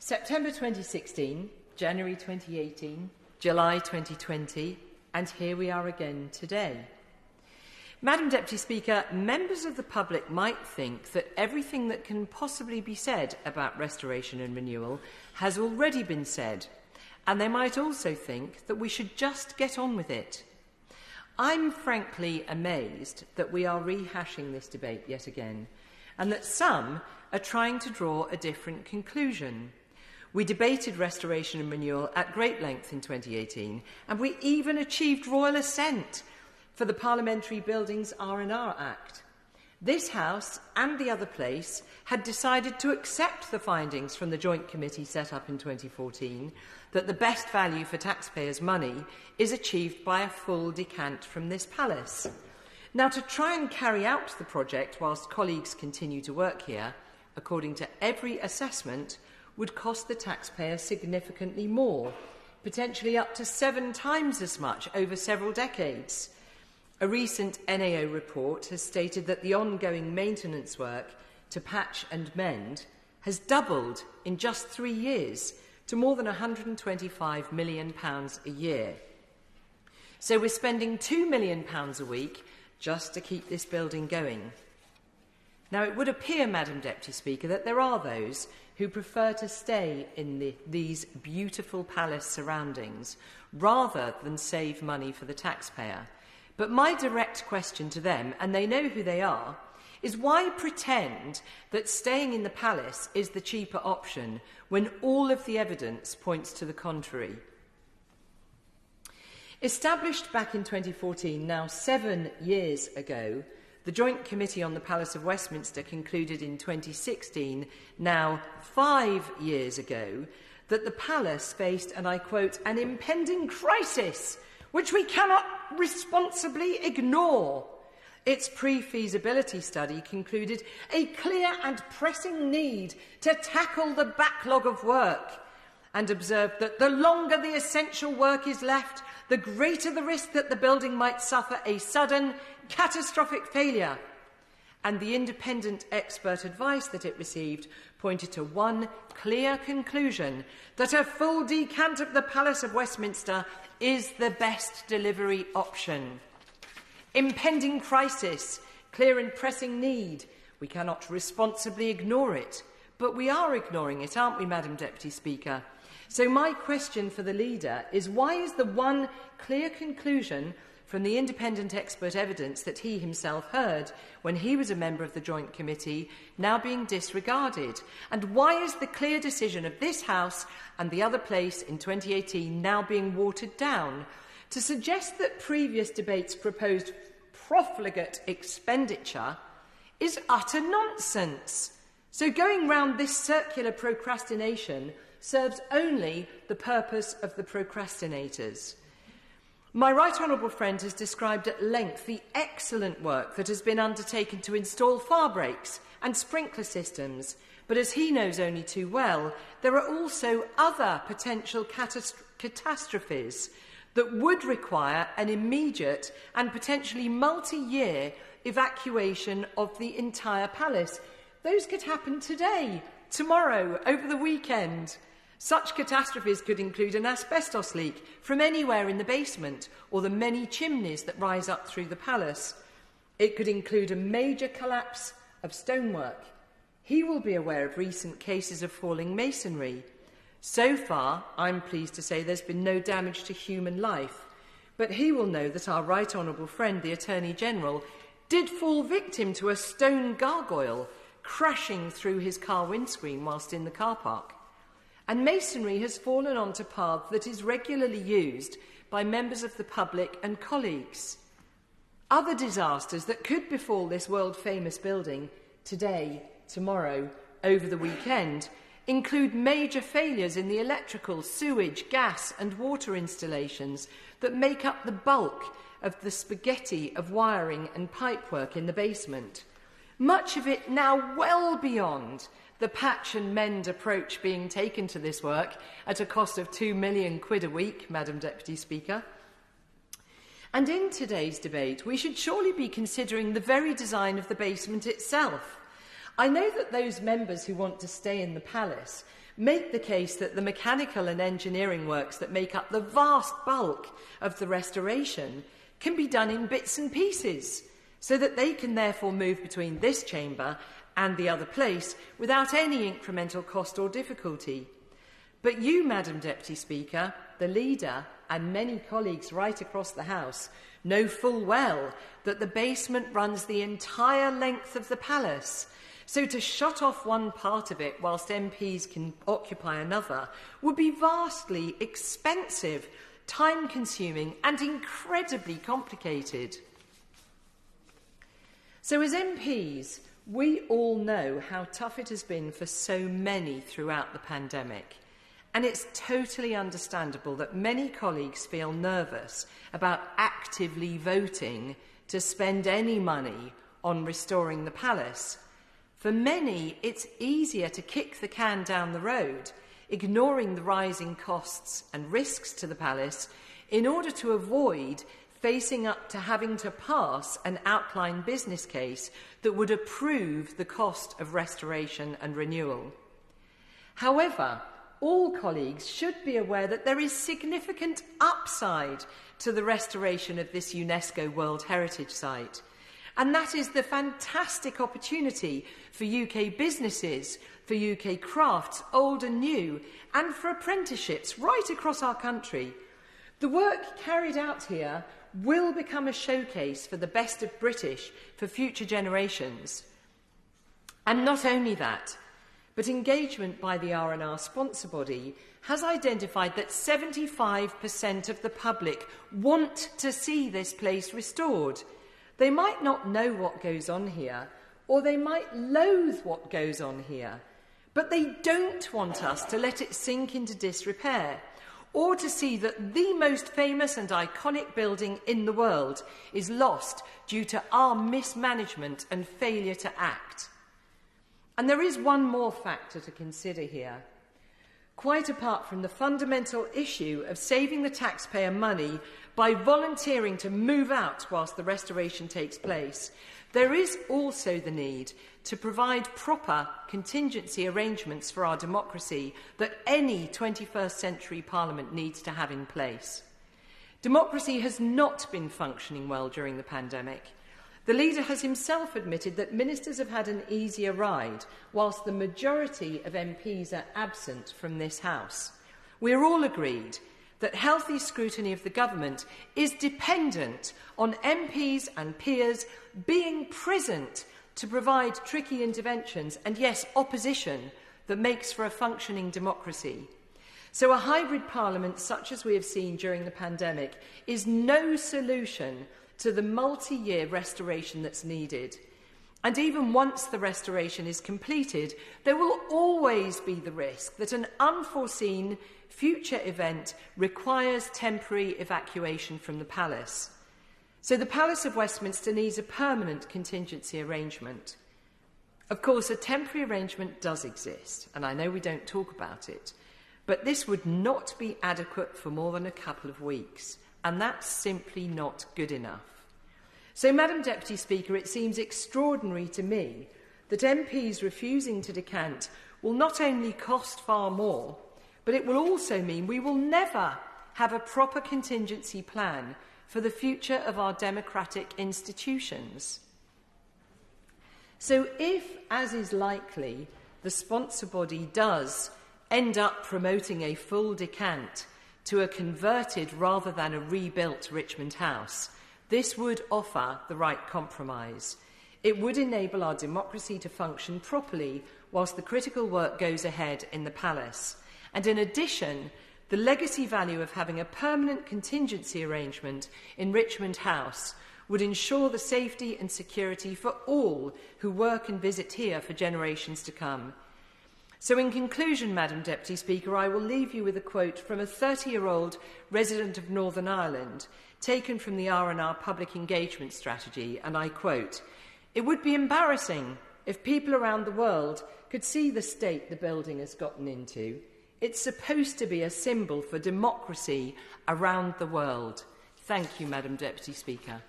September 2016, January 2018, July 2020, and here we are again today. Madam Deputy Speaker, members of the public might think that everything that can possibly be said about restoration and renewal has already been said, and they might also think that we should just get on with it. I'm frankly amazed that we are rehashing this debate yet again, and that some are trying to draw a different conclusion. We debated restoration and renewal at great length in 2018, and we even achieved royal assent for the Parliamentary Buildings R&R Act. This House and the other place had decided to accept the findings from the Joint Committee set up in 2014 that the best value for taxpayers' money is achieved by a full decant from this palace. Now, to try and carry out the project whilst colleagues continue to work here, according to every assessment, would cost the taxpayer significantly more, potentially up to 7 times as much over several decades. A recent NAO report has stated that the ongoing maintenance work to patch and mend has doubled in just 3 years to more than £125 million a year. So we're spending £2 million a week just to keep this building going. Now, it would appear, Madam Deputy Speaker, that there are those who prefer to stay in these beautiful palace surroundings rather than save money for the taxpayer. But my direct question to them, and they know who they are, is why pretend that staying in the palace is the cheaper option when all of the evidence points to the contrary? Established back in 2014, now 7 years ago, the Joint Committee on the Palace of Westminster concluded in 2016, now 5 years ago, that the palace faced, and I quote, an impending crisis which we cannot responsibly ignore. Its pre-feasibility study concluded a clear and pressing need to tackle the backlog of work, and observed that the longer the essential work is left, the greater the risk that the building might suffer a sudden, catastrophic failure. And the independent expert advice that it received pointed to one clear conclusion, that a full decant of the Palace of Westminster is the best delivery option. Impending crisis, clear and pressing need. We cannot responsibly ignore it. But we are ignoring it, aren't we, Madam Deputy Speaker? So my question for the leader is, why is the one clear conclusion from the independent expert evidence that he himself heard when he was a member of the Joint Committee now being disregarded? And why is the clear decision of this House and the other place in 2018 now being watered down? To suggest that previous debates proposed profligate expenditure is utter nonsense. So going round this circular procrastination serves only the purpose of the procrastinators. My right honourable friend has described at length the excellent work that has been undertaken to install fire breaks and sprinkler systems, but as he knows only too well, there are also other potential catastrophes that would require an immediate and potentially multi-year evacuation of the entire palace. Those could happen today, tomorrow, over the weekend. Such catastrophes could include an asbestos leak from anywhere in the basement or the many chimneys that rise up through the palace. It could include a major collapse of stonework. He will be aware of recent cases of falling masonry. So far, I'm pleased to say there's been no damage to human life, but he will know that our right honourable friend, the Attorney-General, did fall victim to a stone gargoyle crashing through his car windscreen whilst in the car park. And masonry has fallen onto paths that is regularly used by members of the public and colleagues. Other disasters that could befall this world-famous building today, tomorrow, over the weekend, include major failures in the electrical, sewage, gas and water installations that make up the bulk of the spaghetti of wiring and pipework in the basement. Much of it now well beyond the patch and mend approach being taken to this work at a cost of £2 million a week, Madam Deputy Speaker. And in today's debate, we should surely be considering the very design of the basement itself. I know that those members who want to stay in the palace make the case that the mechanical and engineering works that make up the vast bulk of the restoration can be done in bits and pieces, so that they can therefore move between this chamber and the other place without any incremental cost or difficulty. But you, Madam Deputy Speaker, the leader, and many colleagues right across the House know full well that the basement runs the entire length of the palace. So to shut off one part of it whilst MPs can occupy another would be vastly expensive, time-consuming and incredibly complicated. So as MPs, we all know how tough it has been for so many throughout the pandemic. And it's totally understandable that many colleagues feel nervous about actively voting to spend any money on restoring the palace. For many, it's easier to kick the can down the road, ignoring the rising costs and risks to the palace, in order to avoid facing up to having to pass an outline business case that would approve the cost of restoration and renewal. However, all colleagues should be aware that there is significant upside to the restoration of this UNESCO World Heritage Site. And that is the fantastic opportunity for UK businesses, for UK crafts, old and new, and for apprenticeships right across our country. The work carried out here will become a showcase for the best of British for future generations. And not only that, but engagement by the R&R sponsor body has identified that 75% of the public want to see this place restored. They might not know what goes on here, or they might loathe what goes on here, but they don't want us to let it sink into disrepair, or to see that the most famous and iconic building in the world is lost due to our mismanagement and failure to act. And there is one more factor to consider here. Quite apart from the fundamental issue of saving the taxpayer money by volunteering to move out whilst the restoration takes place, there is also the need to provide proper contingency arrangements for our democracy that any 21st century Parliament needs to have in place. Democracy has not been functioning well during the pandemic. The leader has himself admitted that ministers have had an easier ride, whilst the majority of MPs are absent from this House. We are all agreed that healthy scrutiny of the government is dependent on MPs and peers being present to provide tricky interventions and, yes, opposition that makes for a functioning democracy. So a hybrid parliament such as we have seen during the pandemic is no solution to the multi-year restoration that's needed. And even once the restoration is completed, there will always be the risk that an unforeseen future event requires temporary evacuation from the palace. So the Palace of Westminster needs a permanent contingency arrangement. Of course, a temporary arrangement does exist, and I know we don't talk about it, but this would not be adequate for more than a couple of weeks, and that's simply not good enough. So, Madam Deputy Speaker, it seems extraordinary to me that MPs refusing to decant will not only cost far more, but it will also mean we will never have a proper contingency plan for the future of our democratic institutions. So if, as is likely, the sponsor body does end up promoting a full decant to a converted rather than a rebuilt Richmond House, this would offer the right compromise. It would enable our democracy to function properly whilst the critical work goes ahead in the palace. And in addition, the legacy value of having a permanent contingency arrangement in Richmond House would ensure the safety and security for all who work and visit here for generations to come. So in conclusion, Madam Deputy Speaker, I will leave you with a quote from a 30-year-old resident of Northern Ireland, taken from the R&R Public Engagement Strategy, and I quote, "It would be embarrassing if people around the world could see the state the building has gotten into. It's supposed to be a symbol for democracy around the world." Thank you, Madam Deputy Speaker.